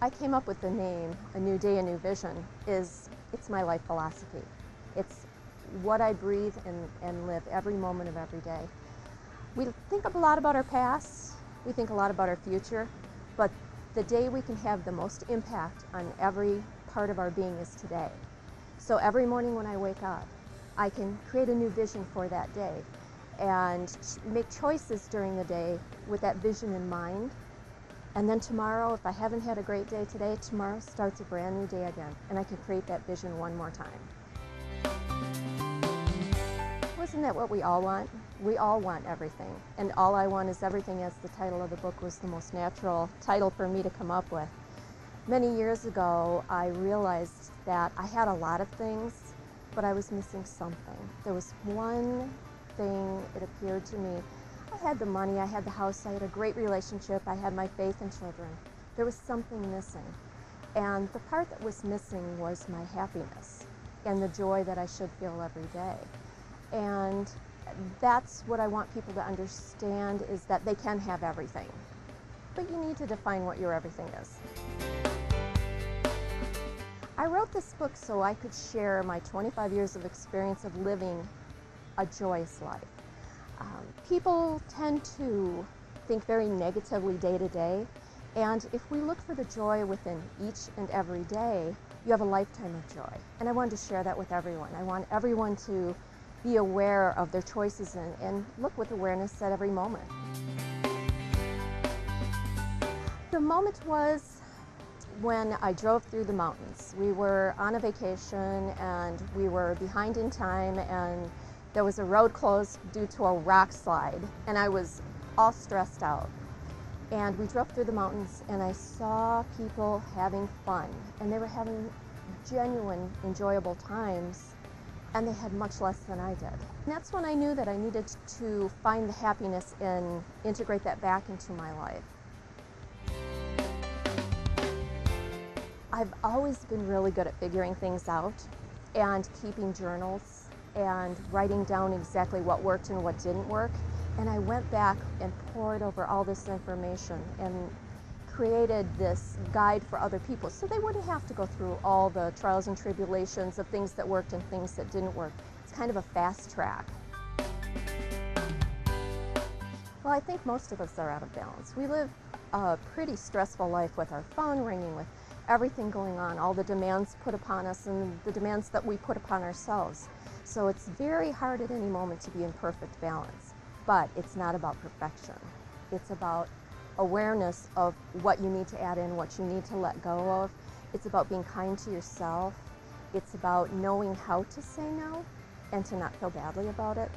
I came up with the name, A New Day, A New Vision, it's my life philosophy. It's what I breathe and live every moment of every day. We think a lot about our past, we think a lot about our future, but the day we can have the most impact on every part of our being is today. So every morning when I wake up, I can create a new vision for that day and make choices during the day with that vision in mind. And then tomorrow, if I haven't had a great day today, tomorrow starts a brand new day again, and I can create that vision one more time. Wasn't that what we all want? We all want everything. And All I Want Is Everything, as the title of the book, was the most natural title for me to come up with. Many years ago, I realized that I had a lot of things, but I was missing something. There was one thing, it appeared to me. I had the money, I had the house, I had a great relationship, I had my faith in children. There was something missing. And the part that was missing was my happiness and the joy that I should feel every day. And that's what I want people to understand, is that they can have everything. But you need to define what your everything is. I wrote this book so I could share my 25 years of experience of living a joyous life. People tend to think very negatively day to day, and if we look for the joy within each and every day, you have a lifetime of joy. And I wanted to share that with everyone. I want everyone to be aware of their choices and look with awareness at every moment. The moment was when I drove through the mountains. We were on a vacation and we were behind in time, and there was a road closed due to a rock slide, and I was all stressed out. And we drove through the mountains and I saw people having fun, and they were having genuine, enjoyable times, and they had much less than I did. And that's when I knew that I needed to find the happiness and integrate that back into my life. I've always been really good at figuring things out and keeping journals and writing down exactly what worked and what didn't work. And I went back and poured over all this information and created this guide for other people so they wouldn't have to go through all the trials and tribulations of things that worked and things that didn't work. It's kind of a fast track. Well, I think most of us are out of balance. We live a pretty stressful life with our phone ringing, with everything going on, all the demands put upon us and the demands that we put upon ourselves. So it's very hard at any moment to be in perfect balance. But it's not about perfection. It's about awareness of what you need to add in, what you need to let go of. It's about being kind to yourself. It's about knowing how to say no and to not feel badly about it.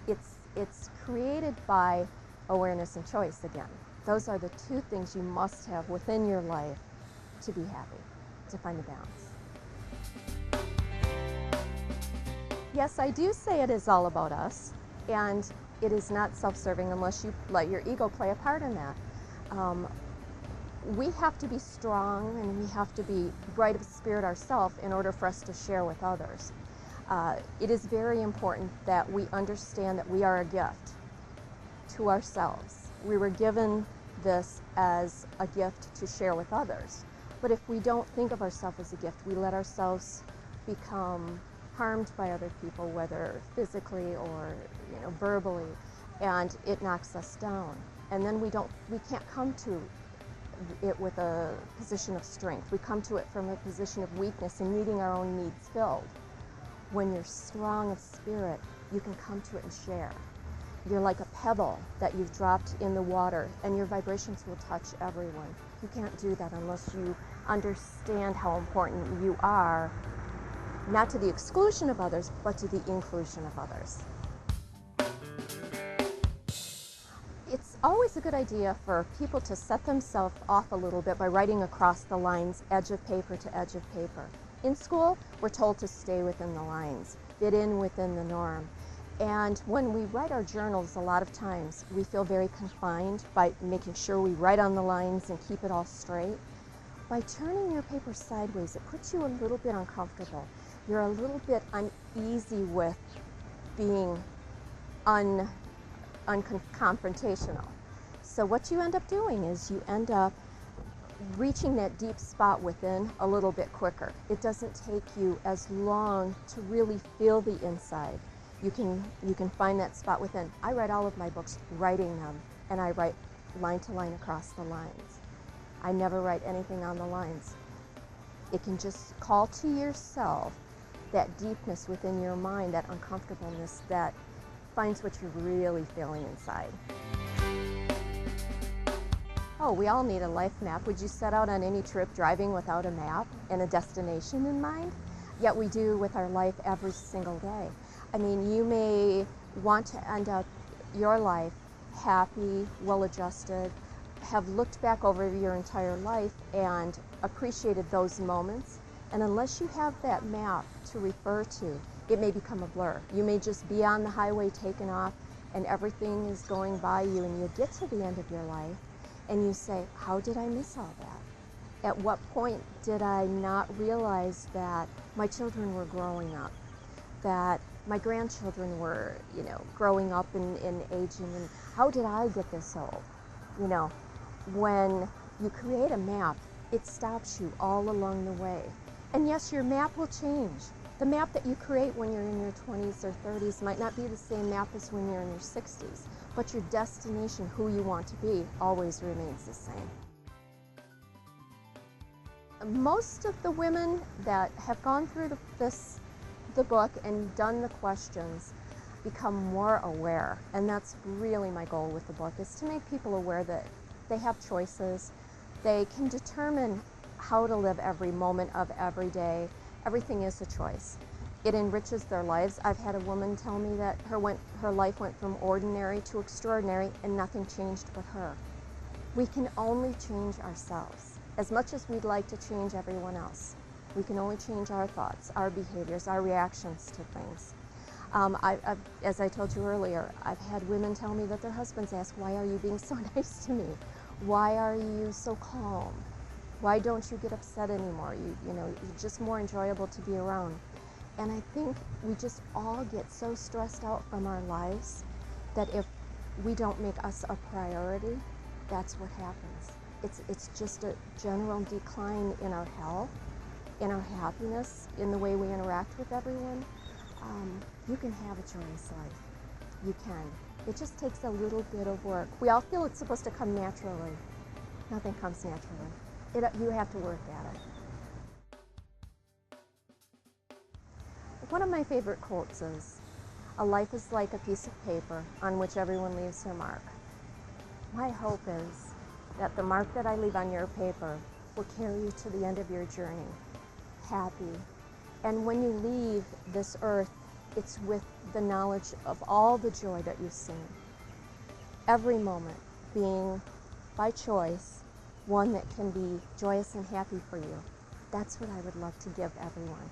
It's created by awareness and choice again. Those are the two things you must have within your life to be happy, to find the balance. Yes, I do say it is all about us, and it is not self-serving unless you let your ego play a part in that. We have to be strong and we have to be bright of spirit ourselves in order for us to share with others. It is very important that we understand that we are a gift to ourselves. We were given this as a gift to share with others. But if we don't think of ourselves as a gift, we let ourselves become harmed by other people, whether physically or verbally, and it knocks us down. And then we can't come to it with a position of strength. We come to it from a position of weakness and needing our own needs filled. When you're strong of spirit, you can come to it and share. You're like a pebble that you've dropped in the water, and your vibrations will touch everyone. You can't do that unless you understand how important you are, not to the exclusion of others, but to the inclusion of others. It's always a good idea for people to set themselves off a little bit by writing across the lines, edge of paper to edge of paper. In school, we're told to stay within the lines, fit in within the norm. And when we write our journals, a lot of times we feel very confined by making sure we write on the lines and keep it all straight. By turning your paper sideways, it puts you a little bit uncomfortable. You're a little bit uneasy with being unconfrontational. So what you end up doing is you end up reaching that deep spot within a little bit quicker. It doesn't take you as long to really feel the inside. You can find that spot within. I write all of my books writing them, and I write line to line across the lines. I never write anything on the lines. It can just call to yourself that deepness within your mind, that uncomfortableness that finds what you're really feeling inside. Oh, we all need a life map. Would you set out on any trip driving without a map and a destination in mind? Yet we do with our life every single day. I mean, you may want to end up your life happy, well-adjusted, have looked back over your entire life and appreciated those moments. And unless you have that map to refer to, it may become a blur. You may just be on the highway taking off and everything is going by you, and you get to the end of your life and you say, how did I miss all that? At what point did I not realize that my children were growing up, that my grandchildren were, growing up and aging, and how did I get this old? When you create a map, it stops you all along the way. And yes, your map will change. The map that you create when you're in your 20s or 30s might not be the same map as when you're in your 60s, but your destination, who you want to be, always remains the same. Most of the women that have gone through the book and done the questions become more aware, and that's really my goal with the book, is to make people aware that they have choices. They can determine how to live every moment of every day. Everything is a choice. It enriches their lives. I've had a woman tell me that her life went from ordinary to extraordinary and nothing changed with her. We can only change ourselves. As much as we'd like to change everyone else, we can only change our thoughts, our behaviors, our reactions to things. As I told you earlier, I've had women tell me that their husbands ask, why are you being so nice to me? Why are you so calm? Why don't you get upset anymore? You're just more enjoyable to be around. And I think we just all get so stressed out from our lives that if we don't make us a priority, that's what happens. It's just a general decline in our health, in our happiness, in the way we interact with everyone. You can have a joyous life. You can. It just takes a little bit of work. We all feel it's supposed to come naturally. Nothing comes naturally. You have to work at it. One of my favorite quotes is, a life is like a piece of paper on which everyone leaves their mark. My hope is that the mark that I leave on your paper will carry you to the end of your journey, happy. And when you leave this earth, it's with the knowledge of all the joy that you've seen. Every moment being, by choice, one that can be joyous and happy for you. That's what I would love to give everyone.